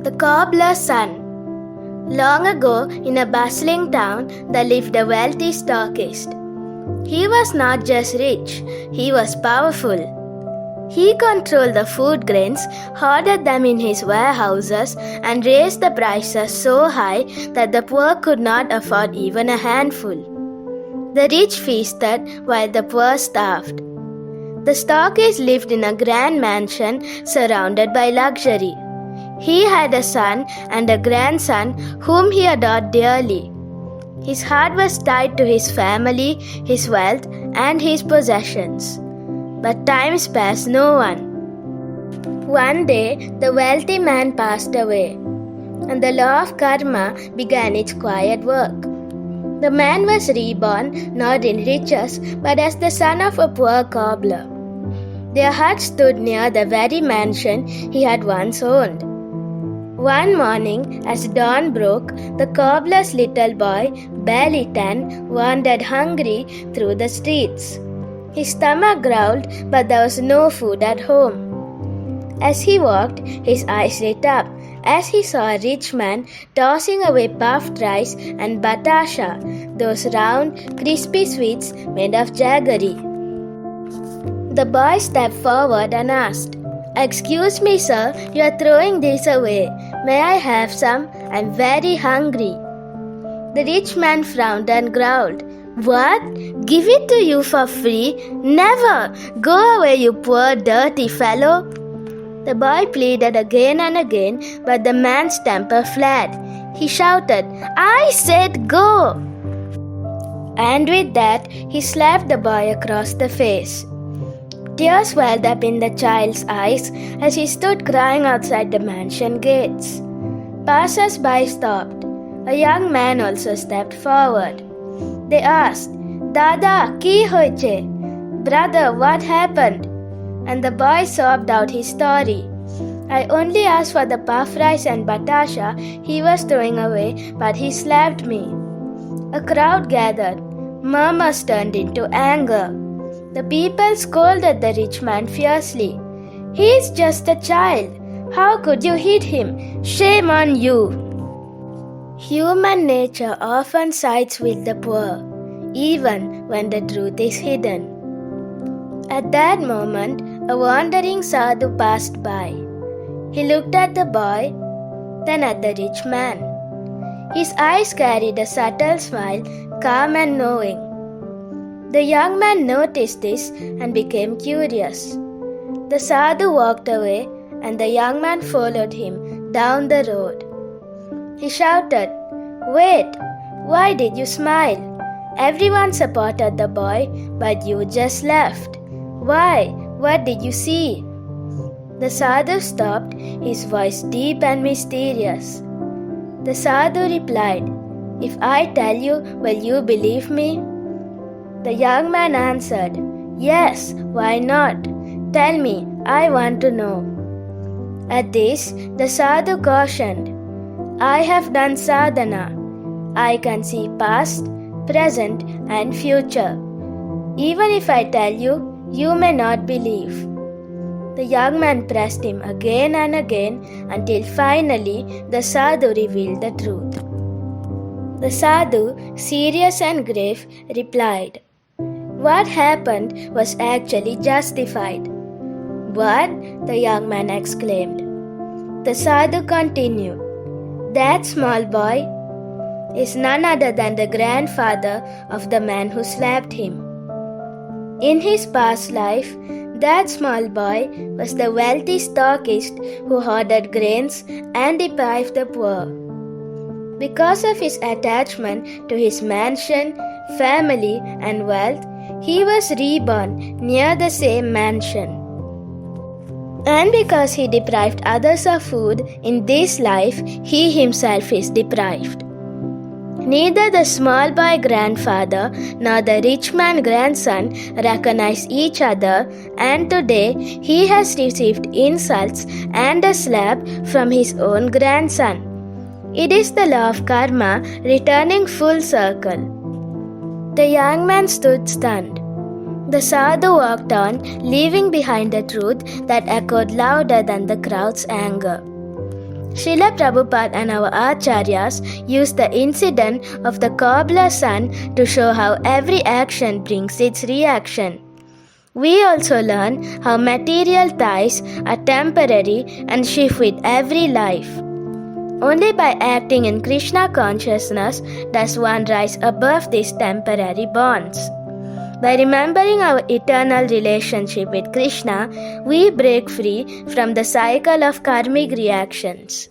The Cobbler's Son. Long ago, in a bustling town, there lived a wealthy stockist. He was not just rich, he was powerful. He controlled the food grains, hoarded them in his warehouses, and raised the prices so high that the poor could not afford even a handful. The rich feasted while the poor starved. The stockist lived in a grand mansion surrounded by luxury. He had a son and a grandson whom he adored dearly. His heart was tied to his family, his wealth, and his possessions. But time spares no one. One day, the wealthy man passed away, and the law of karma began its quiet work. The man was reborn not in riches, but as the son of a poor cobbler. Their hut stood near the very mansion he had once owned. One morning, as dawn broke, the cobbler's little boy, barely 10, wandered hungry through the streets. His stomach growled, but there was no food at home. As he walked, his eyes lit up as he saw a rich man tossing away puffed rice and batasha, those round, crispy sweets made of jaggery. The boy stepped forward and asked, "Excuse me, sir, you are throwing this away. May I have some? I'm very hungry." The rich man frowned and growled, "What? Give it to you for free? Never! Go away, you poor, dirty fellow." The boy pleaded again and again, but the man's temper flared. He shouted, "I said go!" And with that, he slapped the boy across the face. Tears welled up in the child's eyes as he stood crying outside the mansion gates. Passers-by stopped. A young man also stepped forward. They asked, "Dada, ki hoiche?" "Brother, what happened?" And the boy sobbed out his story. "I only asked for the puff rice and batasha he was throwing away, but he slapped me." A crowd gathered. Murmurs turned into anger. The people scolded the rich man fiercely. "He is just a child. How could you hit him? Shame on you!" Human nature often sides with the poor, even when the truth is hidden. At that moment, a wandering sadhu passed by. He looked at the boy, then at the rich man. His eyes carried a subtle smile, calm and knowing. The young man noticed this and became curious. The sadhu walked away, and the young man followed him down the road. He shouted, "Wait, why did you smile? Everyone supported the boy, but you just left. Why? What did you see?" The sadhu stopped, his voice deep and mysterious. The sadhu replied, "If I tell you, will you believe me?" The young man answered, "Yes, why not? Tell me, I want to know." At this, the sadhu cautioned, "I have done sadhana. I can see past, present, and future. Even if I tell you, you may not believe." The young man pressed him again and again until finally the sadhu revealed the truth. The sadhu, serious and grave, replied, "What happened was actually justified." "What?" the young man exclaimed. The sadhu continued, "That small boy is none other than the grandfather of the man who slapped him. In his past life, that small boy was the wealthy stockist who hoarded grains and deprived the poor. Because of his attachment to his mansion, family, and wealth, he was reborn near the same mansion. And because he deprived others of food in this life, he himself is deprived. Neither the small boy grandfather nor the rich man grandson recognize each other, and today he has received insults and a slap from his own grandson. It is the law of karma returning full circle." The young man stood stunned. The sadhu walked on, leaving behind a truth that echoed louder than the crowd's anger. Srila Prabhupada and our Acharyas used the incident of the Cobbler's son to show how every action brings its reaction. We also learn how material ties are temporary and shift with every life. Only by acting in Krishna consciousness does one rise above these temporary bonds. By remembering our eternal relationship with Krishna, we break free from the cycle of karmic reactions.